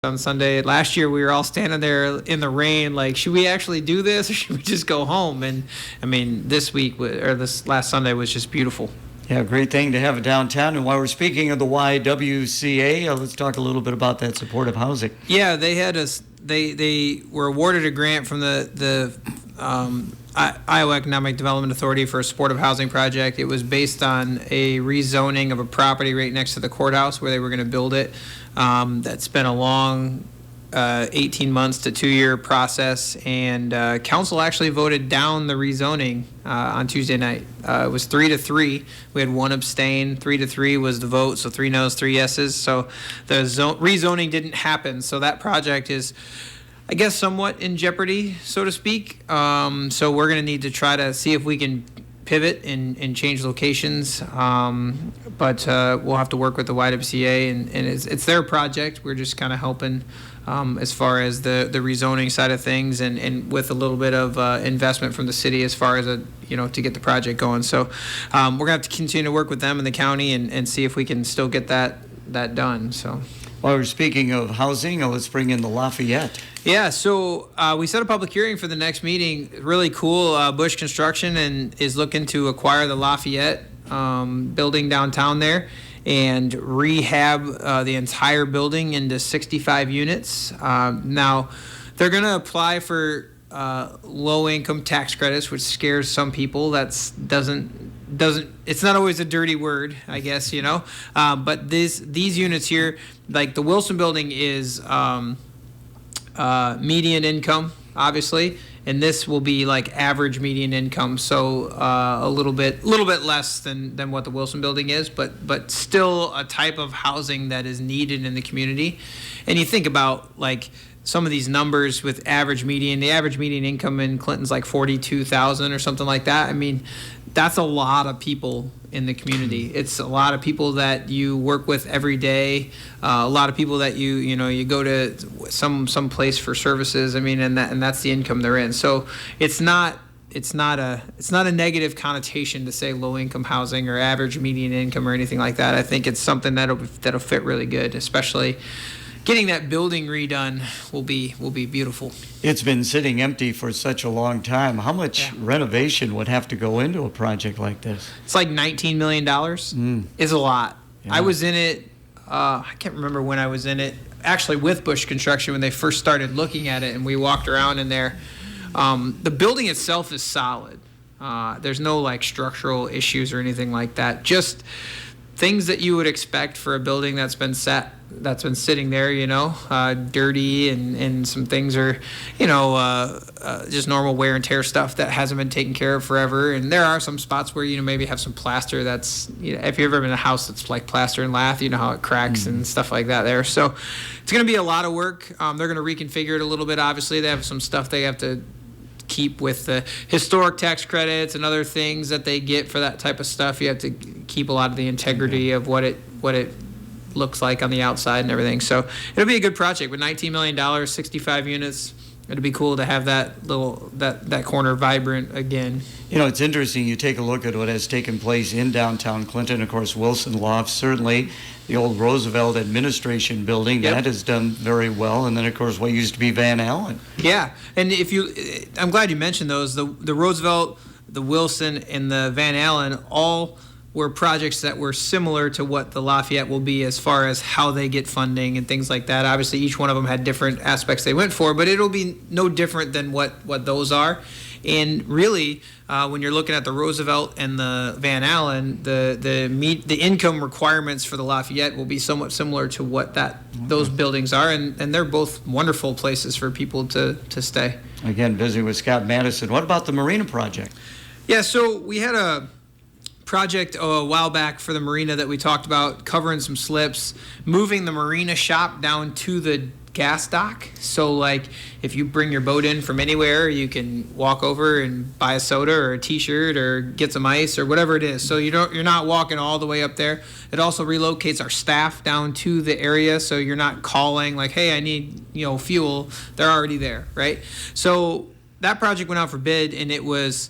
on Sunday. Last year, we were all standing there in the rain, like, should we actually do this or should we just go home? And I mean, this last Sunday was just beautiful. Yeah, great thing to have it downtown. And while we're speaking of the YWCA, let's talk a little bit about that supportive housing. Yeah, they were awarded a grant from the Iowa Economic Development Authority for a supportive housing project. It was based on a rezoning of a property right next to the courthouse where they were going to build it. That's been a long 18 months to 2-year process, and council actually voted down the rezoning on Tuesday night. It was 3-3. We had one abstain. 3-3 was the vote, so 3 no's, 3 yeses. So the rezoning didn't happen. So that project is, I guess, somewhat in jeopardy, so to speak. So we're going to need to try to see if we can pivot and change locations. But we'll have to work with the YWCA, and it's their project. We're just kind of helping as far as the rezoning side of things, and with a little bit of investment from the city as far as to get the project going. So we're gonna have to continue to work with them in the county and see if we can still get that done. So. While we're speaking of housing, let's bring in the Lafayette. Yeah, so we set a public hearing for the next meeting. Really cool. Bush Construction is looking to acquire the Lafayette building downtown there and rehab the entire building into 65 units. Now, they're going to apply for low-income tax credits, which scares some people. It's not always a dirty word, I guess, but these units here, like the Wilson building is median income, obviously, and this will be like average median income, so a little bit less than what the Wilson building is, but still a type of housing that is needed in the community. And you think about like some of these numbers with the average median income in Clinton's like 42,000 or something like that. I mean, that's a lot of people in the community. It's a lot of people that you work with every day. A lot of people that you go to some place for services. I mean, and that's the income they're in. So it's not a negative connotation to say low income housing or average median income or anything like that. I think it's something that'll fit really good, especially getting that building redone will be beautiful. It's been sitting empty for such a long time. How much renovation would have to go into a project like this? It's like $19 million. It's a lot. Yeah. I was in it, I can't remember when I was in it, actually with Bush Construction when they first started looking at it, and we walked around in there. The building itself is solid. There's no like structural issues or anything like that. Just things that you would expect for a building that's been sitting there, dirty, and some things are, just normal wear and tear stuff that hasn't been taken care of forever. And there are some spots where, maybe have some plaster that's, if you've ever been in a house that's like plaster and lath, you know how it cracks and stuff like that there. So it's going to be a lot of work. They're going to reconfigure it a little bit. Obviously, they have some stuff they have to keep with the historic tax credits and other things that they get for that type of stuff. You have to keep a lot of the integrity of what it looks like on the outside and everything. So it'll be a good project with $19 million, 65 units. It'll be cool to have that corner vibrant again. It's interesting. You take a look at what has taken place in downtown Clinton. Of course, Wilson Loft, certainly the old Roosevelt administration building, that has done very well. And then, of course, what used to be Van Allen. Yeah, and I'm glad you mentioned those. The Roosevelt, the Wilson, and the Van Allen all were projects that were similar to what the Lafayette will be as far as how they get funding and things like that. Obviously, each one of them had different aspects they went for, but it'll be no different than what those are. And really, when you're looking at the Roosevelt and the Van Allen, the income requirements for the Lafayette will be somewhat similar to what those buildings are, and they're both wonderful places for people to stay. Again, visiting with Scott Maddasion. What about the Marina project? Yeah, so we had a project a while back for the marina that we talked about, covering some slips, moving the marina shop down to the gas dock. So like if you bring your boat in from anywhere, you can walk over and buy a soda or a t-shirt or get some ice or whatever it is. So you're not walking all the way up there. It also relocates our staff down to the area, so you're not calling like, hey, I need fuel. They're already there, right? So that project went out for bid, and it was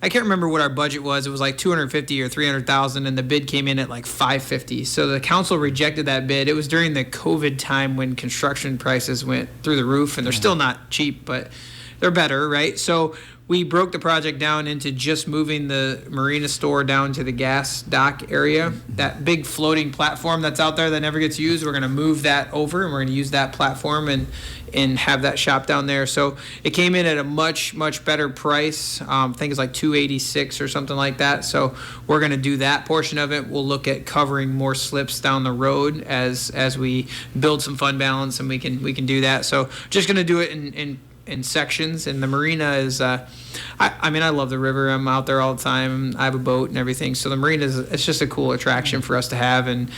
I can't remember what our budget was. It was like 250 or 300,000, and the bid came in at like 550. So the council rejected that bid. It was during the COVID time when construction prices went through the roof, and they're still not cheap, but they're better, right? So we broke the project down into just moving the marina store down to the gas dock area. That big floating platform that's out there that never gets used, we're going to move that over, and we're going to use that platform and have that shop down there. So it came in at a much better price. I think it's like 286 or something like that. So we're going to do that portion of it. We'll look at covering more slips down the road as we build some fund balance, and we can do that. So just going to do it in sections. And the marina is I mean, I love the river. I'm out there all the time. I have a boat and everything. So the marina it's just a cool attraction for us to have. And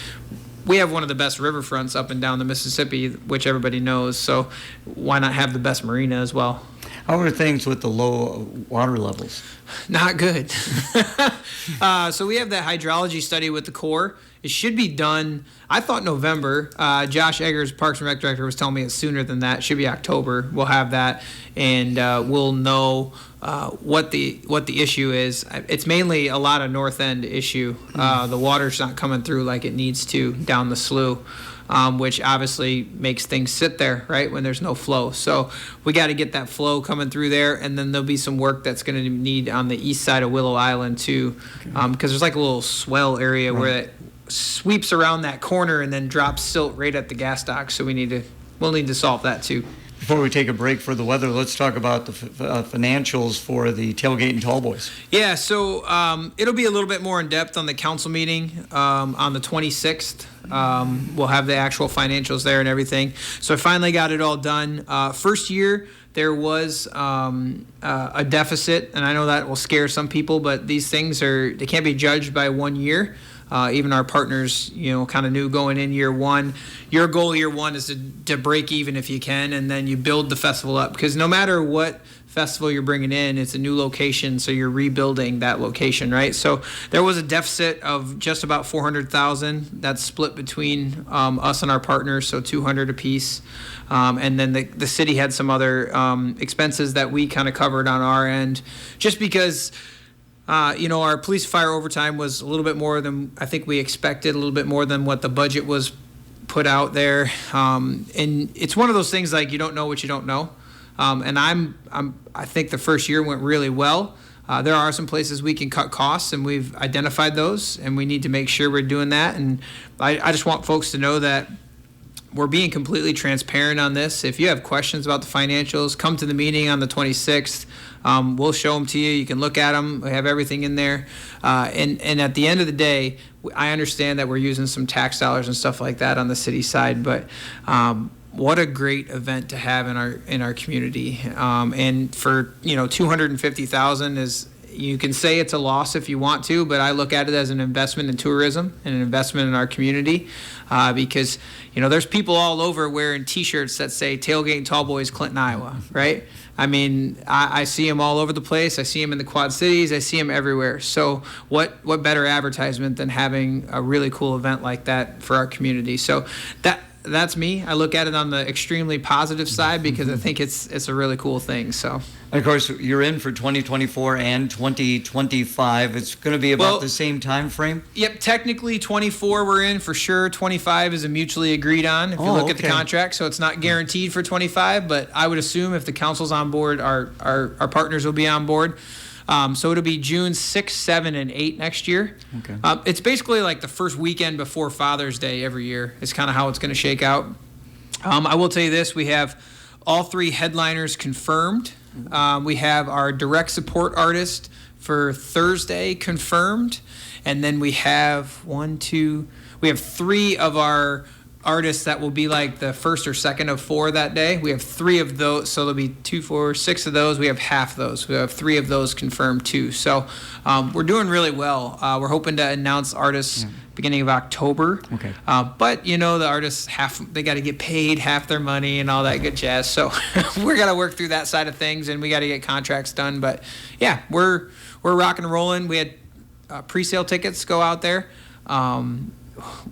we have one of the best riverfronts up and down the Mississippi, which everybody knows. So why not have the best marina as well? How are things with the low water levels? Not good. So we have that hydrology study with the Corps. It should be done, I thought November. Josh Eggers, Parks and Rec Director, was telling me it's sooner than that. It should be October. We'll have that, and we'll know what the issue is. It's mainly a lot of north end issue. The water's not coming through like it needs to down the slough. Which obviously makes things sit there, right, when there's no flow. So we got to get that flow coming through there, and then there'll be some work that's going to need on the east side of Willow Island too, because there's like a little swell area where it sweeps around that corner and then drops silt right at the gas dock. So we'll need to solve that too. Before we take a break for the weather, let's talk about the financials for the Tailgate and Tall Boys. Yeah, so it'll be a little bit more in depth on the council meeting on the 26th. We'll have the actual financials there and everything. So I finally got it all done. First year, there was a deficit, and I know that will scare some people, but these things they can't be judged by 1 year. Even our partners, kind of knew going in year one. Your goal year one is to break even if you can, and then you build the festival up. Because no matter what festival you're bringing in, it's a new location, so you're rebuilding that location, right? So there was a deficit of just about $400,000. That's split between us and our partners, so $200 apiece. And then the city had some other expenses that we kind of covered on our end, just because. Our police fire overtime was a little bit more than I think we expected, a little bit more than what the budget was put out there. And it's one of those things like you don't know what you don't know. And I think the first year went really well. There are some places we can cut costs, and we've identified those, and we need to make sure we're doing that. And I just want folks to know that we're being completely transparent on this. If you have questions about the financials, come to the meeting on the 26th. We'll show them to you. You can look at them. We have everything in there. And at the end of the day, I understand that we're using some tax dollars and stuff like that on the city side, but what a great event to have in our community. And for $250,000 is. You can say it's a loss if you want to, but I look at it as an investment in tourism and an investment in our community because, there's people all over wearing T-shirts that say Tailgate and Tall Boys, Clinton, Iowa, right? I mean, I see them all over the place. I see them in the Quad Cities. I see them everywhere. So what better advertisement than having a really cool event like that for our community? So that's me. I look at it on the extremely positive side because I think it's a really cool thing. So. And of course, you're in for 2024 and 2025. It's going to be about the same time frame? Yep, technically 24 we're in for sure. 25 is a mutually agreed on if you look at the contract. So it's not guaranteed for 25, but I would assume if the council's on board, our partners will be on board. So it'll be June 6, 7, and 8 next year. Okay. It's basically like the first weekend before Father's Day every year. It's kind of how it's going to shake out. I will tell you this. We have all three headliners confirmed. We have our direct support artist for Thursday confirmed. And then we have three of our artists that will be like the first or second of four that day. We have three of those, so there'll be 2, 4, 6 of those. We have half those. We have three of those confirmed too. So we're doing really well. We're hoping to announce artists beginning of October. Okay. But the artists they got to get paid half their money and all that good jazz. So we're got to work through that side of things, and we got to get contracts done. But yeah, we're rocking and rolling. We had pre-sale tickets go out there.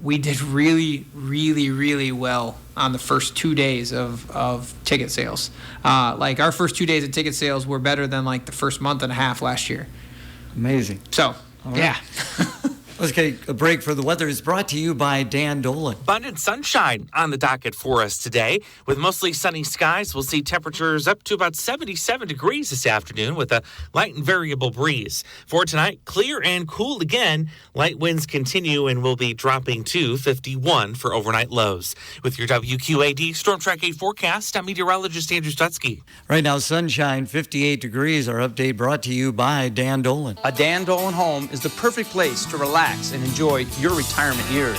We did really, really, really well on the first 2 days of ticket sales. Like our first 2 days of ticket sales were better than like the first month and a half last year. Amazing. So, yeah. Let's take a break for the weather. Is brought to you by Dan Dolan. Abundant sunshine on the docket for us today. With mostly sunny skies, we'll see temperatures up to about 77 degrees this afternoon with a light and variable breeze. For tonight, clear and cool again. Light winds continue and will be dropping to 51 for overnight lows. With your WQAD Storm Track 8 forecast, I'm meteorologist Andrew Stutzky. Right now, sunshine, 58 degrees. Our update brought to you by Dan Dolan. A Dan Dolan home is the perfect place to relax and enjoy your retirement years.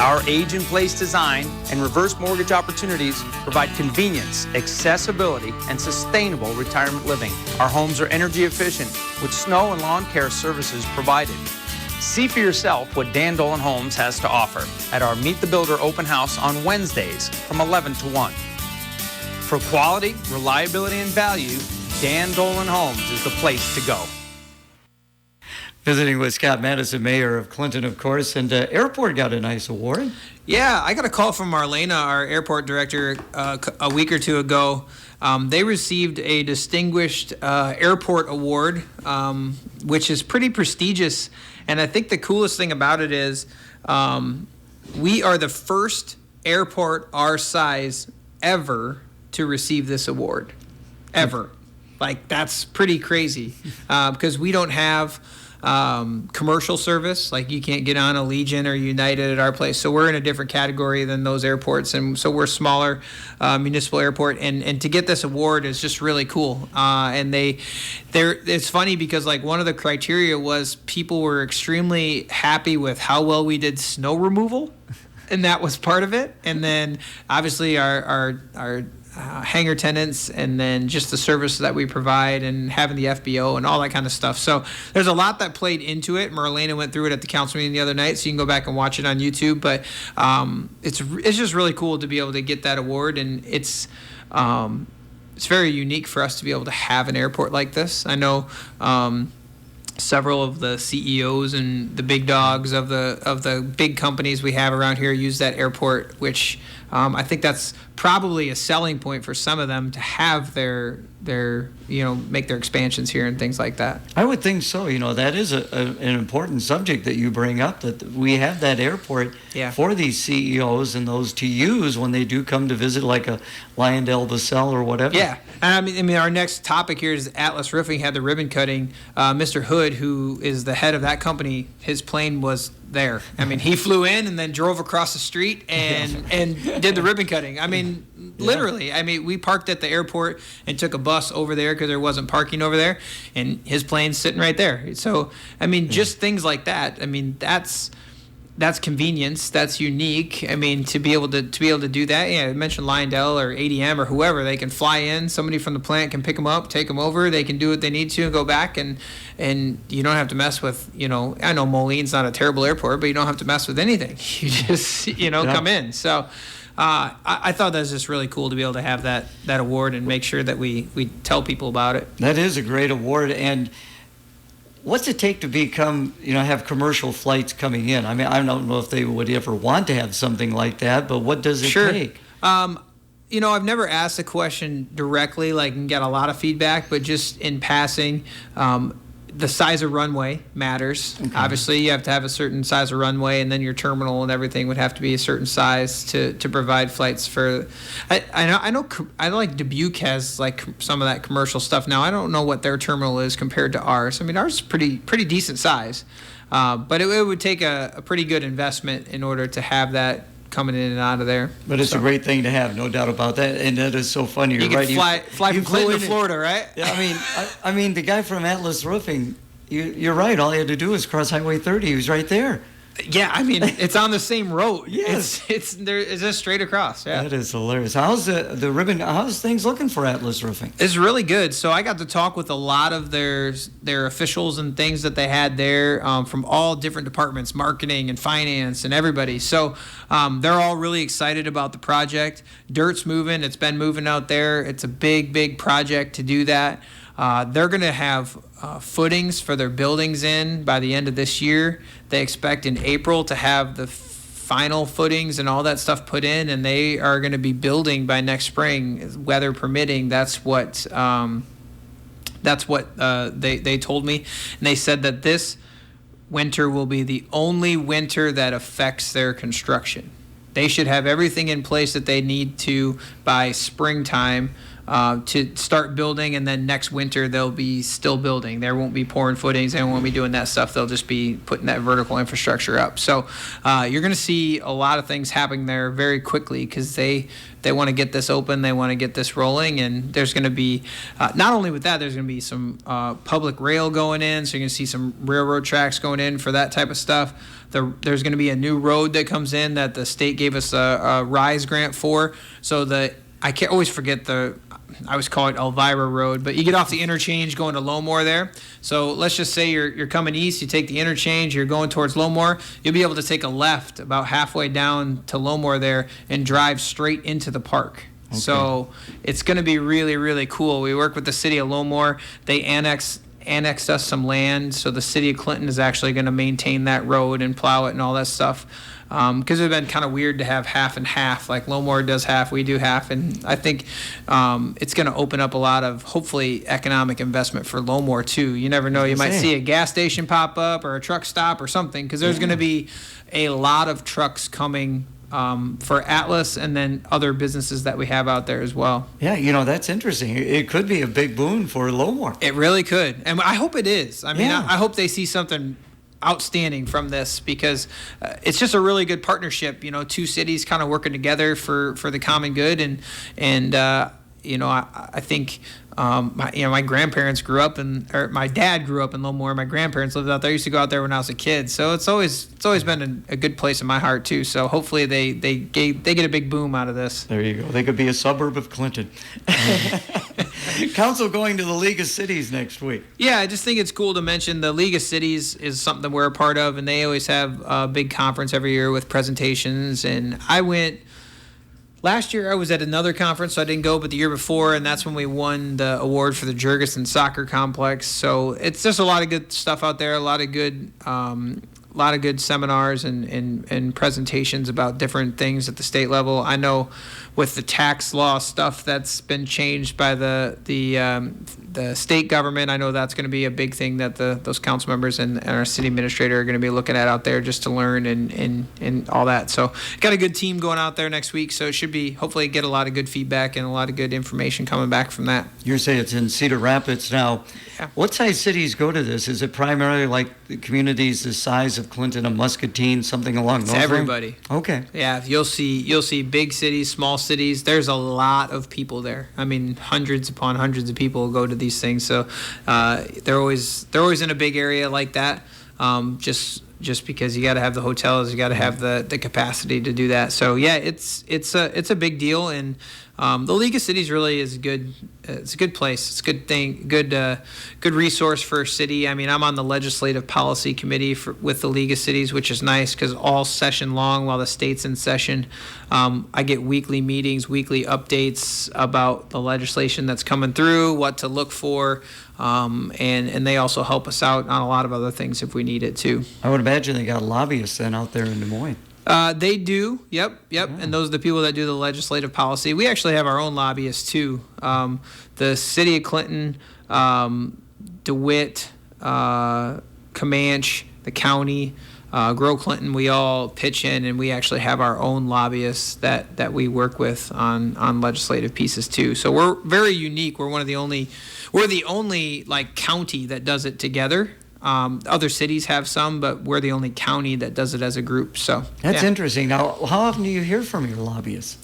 Our age-in-place design and reverse mortgage opportunities provide convenience, accessibility, and sustainable retirement living. Our homes are energy efficient with snow and lawn care services provided. See for yourself what Dan Dolan Homes has to offer at our Meet the Builder open house on Wednesdays from 11 to 1. For quality, reliability, and value, Dan Dolan Homes is the place to go. Visiting with Scott Maddasion, mayor of Clinton, of course, and airport got a nice award. Yeah, I got a call from Marlena, our airport director, a week or two ago. They received a distinguished airport award, which is pretty prestigious. And I think the coolest thing about it is we are the first airport our size ever to receive this award, ever. Like, that's pretty crazy because we don't have commercial service. Like, you can't get on Allegiant or United at our place, so we're in a different category than those airports, and so we're a smaller municipal airport, and to get this award is just really cool. And it's funny because, like, one of the criteria was people were extremely happy with how well we did snow removal, and that was part of it. And then obviously our hangar tenants, and then just the service that we provide, and having the FBO and all that kind of stuff. So there's a lot that played into it. Marlena went through it at the council meeting the other night, so you can go back and watch it on YouTube. But it's just really cool to be able to get that award, and it's very unique for us to be able to have an airport like this. I know several of the CEOs and the big dogs of the big companies we have around here use that airport, which I think that's probably a selling point for some of them to have their make their expansions here and things like that. I would think so. That is an important subject that you bring up, that we have that airport for these CEOs and those to use when they do come to visit, like a Lyondell Basel or whatever. Yeah. And I mean, our next topic here is Atlas Roofing had the ribbon cutting. Mr. Hood, who is the head of that company, his plane was there. I mean, he flew in and then drove across the street and did the ribbon cutting. I mean, literally. I mean, we parked at the airport and took a bus over there because there wasn't parking over there, and his plane's sitting right there. So, I mean, just things like that. I mean, that's convenience. That's unique. I mean, to be able to do that. Yeah, I mentioned Lyondell or ADM or whoever. They can fly in. Somebody from the plant can pick them up, take them over. They can do what they need to and go back, and you don't have to mess with. I know Moline's not a terrible airport, but you don't have to mess with anything. You just come in. So. I thought that was just really cool to be able to have that award and make sure that we tell people about it. That is a great award. And what's it take to become, have commercial flights coming in? I mean, I don't know if they would ever want to have something like that, but what does it take? I've never asked the question directly, and get a lot of feedback, but just in passing, the size of runway matters. Okay. Obviously, you have to have a certain size of runway, and then your terminal and everything would have to be a certain size to provide flights for. I know like Dubuque has some of that commercial stuff now. I don't know what their terminal is compared to ours. I mean, ours is pretty decent size, but it would take a pretty good investment in order to have that coming in and out of there. But it's a great thing to have, no doubt about that. And that is so funny. You can fly from Clinton to Florida, right? Yeah, I mean, the guy from Atlas Roofing, you're right. All he had to do was cross Highway 30. He was right there. Yeah, I mean, it's on the same road. Yes. It's just straight across. Yeah. That is hilarious. How's the ribbon? How's things looking for Atlas Roofing? It's really good. So I got to talk with a lot of their officials and things that they had there from all different departments, marketing and finance and everybody. So they're all really excited about the project. Dirt's moving. It's been moving out there. It's a big project to do that. They're going to have footings for their buildings in by the end of this year. They expect in April to have the final footings and all that stuff put in, and they are going to be building by next spring, weather permitting. That's what That's what they told me. And they said that this winter will be the only winter that affects their construction. They should have everything in place that they need to by springtime to start building, and then next winter they'll be still building. They won't be pouring footings, they won't be doing that stuff. They'll just be putting that vertical infrastructure up. So you're going to see a lot of things happening there very quickly because they want to get this open, they want to get this rolling, and there's going to be, not only with that, there's going to be some public rail going in, so you're going to see some railroad tracks going in for that type of stuff. There's going to be a new road that comes in that the state gave us a RISE grant for. So I can't always forget I always call it Elvira Road, but you get off the interchange going to Lowmore there. So let's just say you're coming east, you take the interchange, you're going towards Lowmore, you'll be able to take a left about halfway down to Lowmore there and drive straight into the park. Okay. So it's going to be really, really cool. We work with the city of Lowmore. They annexed us some land, so the city of Clinton is actually going to maintain that road and plow it and all that stuff. Because it's been kind of weird to have half and half, like Lowmore does half, we do half, and I think it's going to open up a lot of, hopefully, economic investment for Lowmore, too. You never know, you might see a gas station pop up or a truck stop or something, because there's going to be a lot of trucks coming for Atlas and then other businesses that we have out there as well. Yeah, that's interesting. It could be a big boon for Lowmore. It really could, and I hope it is. I mean, I hope they see something outstanding from this, because it's just a really good partnership. Two cities kind of working together for the common good, and I think my grandparents grew up or my dad grew up in Lowmore. My grandparents lived out there. I used to go out there when I was a kid. So it's always been a good place in my heart too. So hopefully they get a big boom out of this. There you go. They could be a suburb of Clinton. Council going to the League of Cities next week. Yeah, I just think it's cool to mention the League of Cities is something that we're a part of, and they always have a big conference every year with presentations. And I went. Last year I was at another conference, so I didn't go, but the year before, and that's when we won the award for the Jurgensen Soccer Complex. So it's just a lot of good stuff out there, a lot of good seminars and presentations about different things at the state level. I know with the tax law stuff that's been changed by the state government, I know that's going to be a big thing that those council members and our city administrator are going to be looking at out there just to learn and all that. So got a good team going out there next week, so it should be hopefully get a lot of good feedback and a lot of good information coming back from that. You're saying it's in Cedar Rapids now. Yeah. What size cities go to this? Is it primarily like the communities the size of Clinton and Muscatine, something along those lines? Everybody. Okay. Yeah, you'll see big cities, small cities. There's a lot of people there. I mean, hundreds upon hundreds of people go to these things. So they're always in a big area like that. Just because you got to have the hotels, you got to have the capacity to do that. So yeah, it's a big deal, and the League of Cities really is good. It's a good place. It's a good thing. Good resource for a city. I mean, I'm on the legislative policy committee with the League of Cities, which is nice because all session long while the state's in session, I get weekly meetings, weekly updates about the legislation that's coming through, what to look for, and they also help us out on a lot of other things if we need it too. I would imagine they got lobbyists then out there in Des Moines. They do. Yep. Yeah. And those are the people that do the legislative policy. We actually have our own lobbyists too. The city of Clinton, DeWitt, Comanche, the county, Grow Clinton, we all pitch in, and we actually have our own lobbyists that we work with on legislative pieces too. So we're very unique. We're the only like county that does it together. Other cities have some, but we're the only county that does it as a group. So that's interesting. Now, how often do you hear from your lobbyists?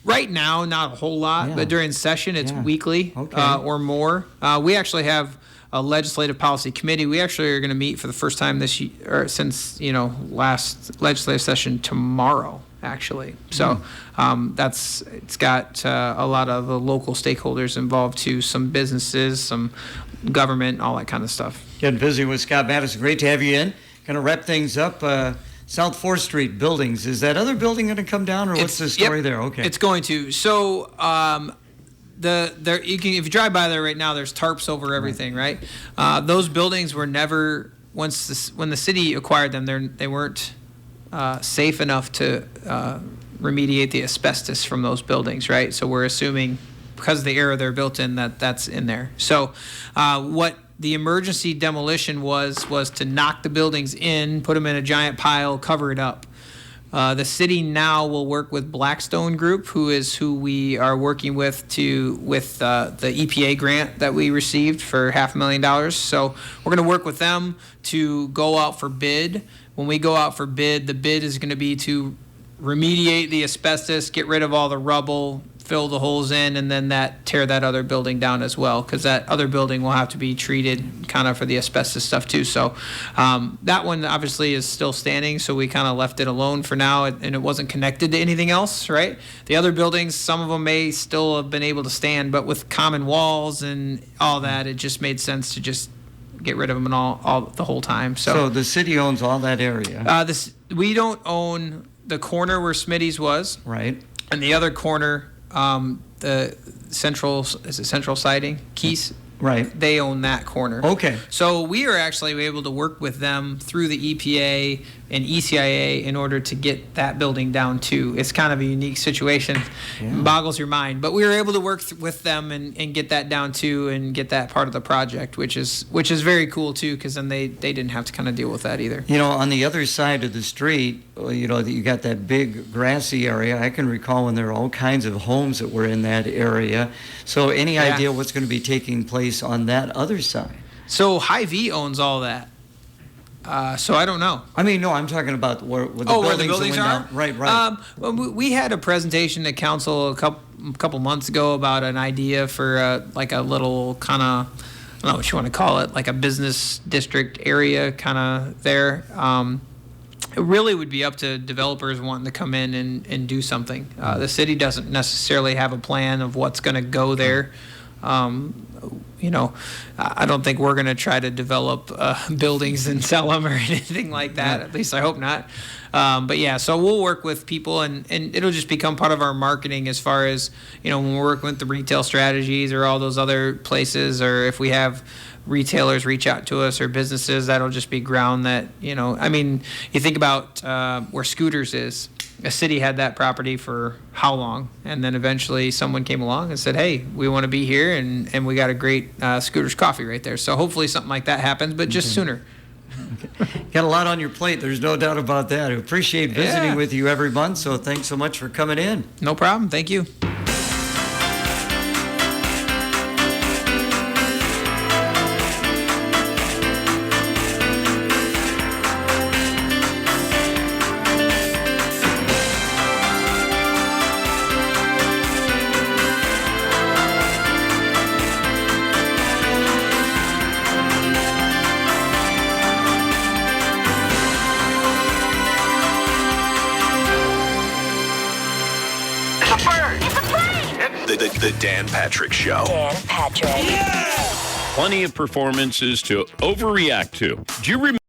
Right now, not a whole lot, but during session, it's weekly or more. We actually have a legislative policy committee. We actually are going to meet for the first time this year, or since last legislative session tomorrow. Actually, so it's got a lot of the local stakeholders involved too, some businesses, some government, all that kind of stuff. Getting busy with Scott Maddasion. Great to have you in. Going to wrap things up. South 4th Street buildings. Is that other building going to come down, or what's the story there? Okay, it's going to. So if you drive by there right now, there's tarps over everything, right? Those buildings were never when the city acquired them, they weren't safe enough to remediate the asbestos from those buildings, right? So we're assuming because of the era they're built in, that's in there. So what the emergency demolition was to knock the buildings in, put them in a giant pile, cover it up. The city now will work with Blackstone Group, who we are working with the EPA grant that we received for $500,000. So we're going to work with them to go out for bid. When we go out for bid, the bid is going to be to remediate the asbestos, get rid of all the rubble, fill the holes in, and then tear that other building down as well, because that other building will have to be treated kind of for the asbestos stuff too. So that one obviously is still standing, so we kind of left it alone for now, and it wasn't connected to anything else, right? The other buildings, some of them may still have been able to stand, but with common walls and all that, it just made sense to just get rid of them and all the whole time. So the city owns all that area, we don't own the corner where Smitty's was, right? and the other corner, the central siding, Keys, Right. they own that corner. Okay. So we are actually able to work with them through the EPA and ECIA in order to get that building down too. It's kind of a unique situation. Yeah. It boggles your mind, but we were able to work with them and get that down too, and get that part of the project, which is very cool too, because then they didn't have to kind of deal with that either. You know, on the other side of the street, you know, you got that big grassy area. I can recall when there were all kinds of homes that were in that area. So any Yeah. idea what's going to be taking place on that other side? So Hy-Vee owns all that. So I don't know. I mean, no, I'm talking about where the Where the buildings buildings that are? went down. Right. Well, we had a presentation to council a couple months ago about an idea for like a little kind of, I don't know what you want to call it, like a business district area kind of there. It really would be up to developers wanting to come in and do something. The city doesn't necessarily have a plan of what's going to go there. You know, I don't think we're going to try to develop buildings and sell them or anything like that. At least I hope not. But yeah, so we'll work with people, and it'll just become part of our marketing as far as, you know, when we're working with the retail strategies or all those other places, or if we have retailers reach out to us or businesses, that'll just be ground that, you know, I mean, you think about where Scooters is. A city had that property for how long? And then eventually someone came along and said, hey, we want to be here, and we got a great Scooters coffee right there. So hopefully something like that happens, but just sooner. Got a lot on your plate. There's no doubt about that. I appreciate visiting Yeah. with you every month, so thanks so much for coming in. No problem. Thank you. The Dan Patrick Show. Dan Patrick. Plenty of performances to overreact to. Do you remember?